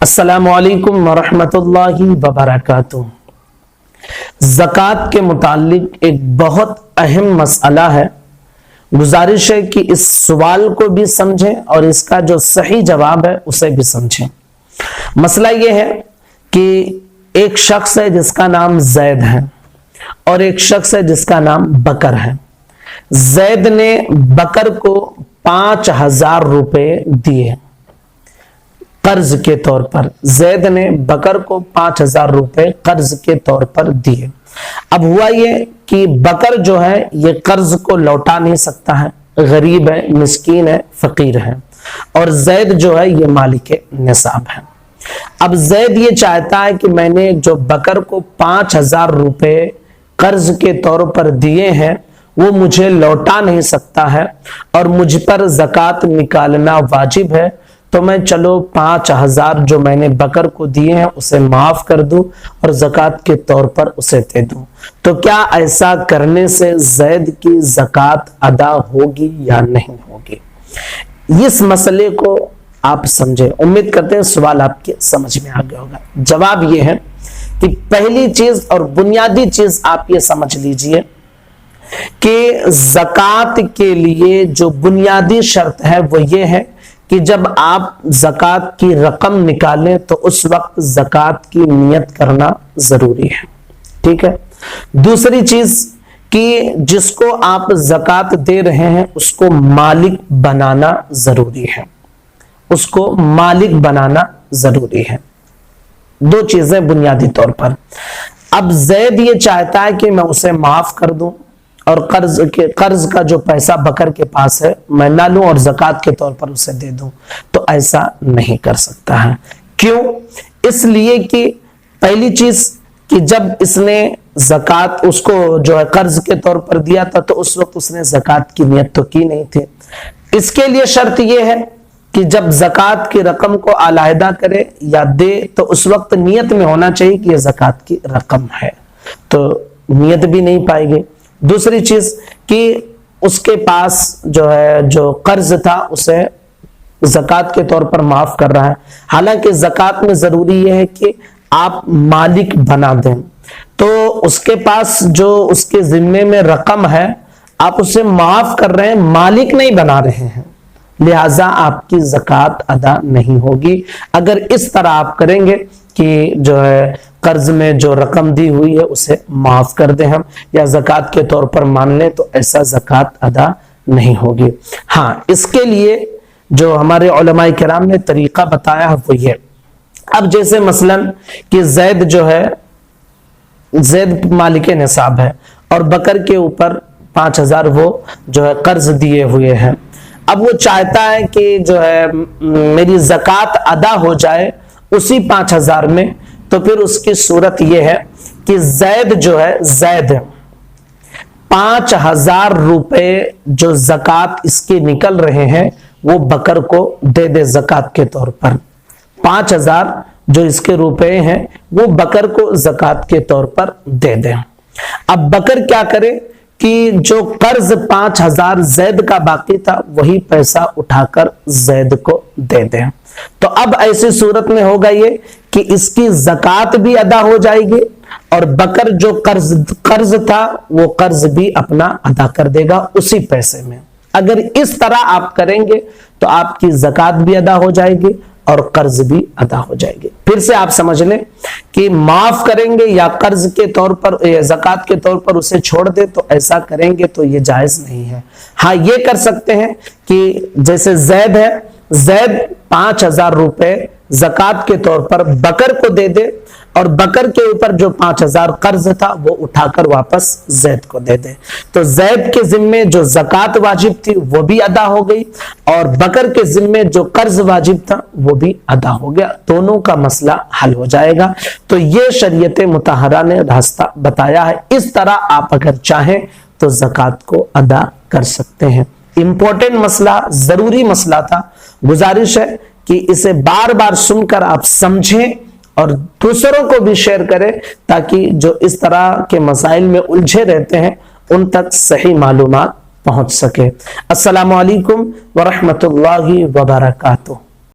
السلام علیکم ورحمۃ اللہ وبرکاتہ۔ زکوٰۃ کے متعلق ایک بہت اہم مسئلہ ہے۔ گزارش ہے کہ اس سوال کو بھی سمجھیں اور اس کا جو صحیح جواب ہے اسے بھی سمجھیں۔ مسئلہ یہ ہے کہ ایک شخص ہے جس کا نام زید ہے اور ایک شخص ہے جس کا نام بکر ہے۔ زید نے بکر کو 5000 روپے دیے قرض کے طور پر۔ زید نے بکر کو 5000 روپے قرض کے طور پر دیے۔ اب ہوا یہ کہ بکر جو ہے یہ قرض کو لوٹا نہیں سکتا ہے، غریب ہے، مسکین ہے، فقیر ہے، اور زید جو ہے یہ مالک نصاب ہے۔ اب زید یہ چاہتا ہے کہ میں نے جو بکر کو 5000 روپے قرض کے طور پر دیے ہیں وہ مجھے لوٹا نہیں سکتا ہے اور مجھ پر زکوٰۃ نکالنا واجب ہے، تو میں چلو 5000 جو میں نے بکر کو دیے ہیں اسے معاف کر دوں اور زکوٰۃ کے طور پر اسے دے دوں۔ تو کیا ایسا کرنے سے زید کی زکوٰۃ ادا ہوگی یا نہیں ہوگی؟ اس مسئلے کو آپ سمجھیں۔ امید کرتے ہیں سوال آپ کے سمجھ میں آ گیا ہوگا۔ جواب یہ ہے کہ پہلی چیز اور بنیادی چیز آپ یہ سمجھ لیجئے کہ زکوٰۃ کے لیے جو بنیادی شرط ہے وہ یہ ہے کہ جب آپ زکوٰۃ کی رقم نکالیں تو اس وقت زکوٰۃ کی نیت کرنا ضروری ہے، ٹھیک ہے۔ دوسری چیز کہ جس کو آپ زکوٰۃ دے رہے ہیں اس کو مالک بنانا ضروری ہے، اس کو مالک بنانا ضروری ہے۔ دو چیزیں بنیادی طور پر۔ اب زید یہ چاہتا ہے کہ میں اسے معاف کر دوں اور قرض کا جو پیسہ بکر کے پاس ہے میں نہ لوں اور زکوٰۃ کے طور پر اسے دے دوں، تو ایسا نہیں کر سکتا ہے۔ کیوں؟ اس لیے کہ پہلی چیز کہ جب اس نے زکوٰۃ اس کو جو ہے قرض کے طور پر دیا تھا تو اس وقت اس نے زکوٰۃ کی نیت تو کی نہیں تھی۔ اس کے لیے شرط یہ ہے کہ جب زکوٰۃ کی رقم کو علیحدہ کرے یا دے تو اس وقت نیت میں ہونا چاہیے کہ یہ زکوٰۃ کی رقم ہے، تو نیت بھی نہیں پائے گی۔ دوسری چیز کہ اس کے پاس جو ہے جو قرض تھا اسے زکوٰۃ کے طور پر معاف کر رہا ہے، حالانکہ زکوٰۃ میں ضروری یہ ہے کہ آپ مالک بنا دیں، تو اس کے پاس جو اس کے ذمے میں رقم ہے آپ اسے معاف کر رہے ہیں، مالک نہیں بنا رہے ہیں، لہذا آپ کی زکوٰۃ ادا نہیں ہوگی۔ اگر اس طرح آپ کریں گے کہ جو ہے قرض میں جو رقم دی ہوئی ہے اسے معاف کر دیں ہم یا زکوٰۃ کے طور پر مان لیں، تو ایسا زکوٰۃ ادا نہیں ہوگی۔ ہاں، اس کے لیے جو ہمارے علماء کرام نے طریقہ بتایا ہے وہ یہ۔ اب جیسے مثلا کہ زید جو ہے زید مالک نصاب ہے اور بکر کے اوپر 5000 وہ جو ہے قرض دیے ہوئے ہیں، اب وہ چاہتا ہے کہ جو ہے میری زکوٰۃ ادا ہو جائے اسی 5000 میں، تو پھر اس کی صورت یہ ہے کہ زید جو ہے زید 5000 روپے جو زکوٰۃ اس کے نکل رہے ہیں وہ بکر کو دے دے زکوٰۃ کے طور پر۔ 5000 جو اس کے روپے ہیں وہ بکر کو زکوٰۃ کے طور پر دے دیں۔ اب بکر کیا کرے کہ جو قرض 5000 زید کا باقی تھا وہی پیسہ اٹھا کر زید کو دے دیں، تو اب ایسی صورت میں ہوگا یہ کہ اس کی زکوٰۃ بھی ادا ہو جائے گی اور بکر جو قرض تھا وہ قرض بھی اپنا ادا کر دے گا اسی پیسے میں۔ اگر اس طرح آپ کریں گے تو آپ کی زکوٰۃ بھی ادا ہو جائے گی اور قرض بھی ادا ہو جائے گی۔ پھر سے آپ سمجھ لیں کہ معاف کریں گے یا قرض کے طور پر زکوٰۃ کے طور پر اسے چھوڑ دے، تو ایسا کریں گے تو یہ جائز نہیں ہے۔ ہاں، یہ کر سکتے ہیں کہ جیسے زید ہے، زید 5000 روپے زکوٰۃ کے طور پر بکر کو دے دے اور بکر کے اوپر جو 5000 قرض تھا وہ اٹھا کر واپس زید کو دے دے، تو زید کے ذمے جو زکوٰۃ واجب تھی وہ بھی ادا ہو گئی اور بکر کے ذمے جو قرض واجب تھا وہ بھی ادا ہو گیا، دونوں کا مسئلہ حل ہو جائے گا۔ تو یہ شریعت مطہرہ نے راستہ بتایا ہے، اس طرح آپ اگر چاہیں تو زکوٰۃ کو ادا کر سکتے ہیں۔ امپورٹنٹ مسئلہ، ضروری مسئلہ تھا۔ گزارش ہے کہ اسے بار بار سن کر آپ سمجھیں اور دوسروں کو بھی شیئر کریں تاکہ جو اس طرح کے مسائل میں الجھے رہتے ہیں ان تک صحیح معلومات پہنچ سکے۔ السلام علیکم ورحمۃ اللہ وبرکاتہ۔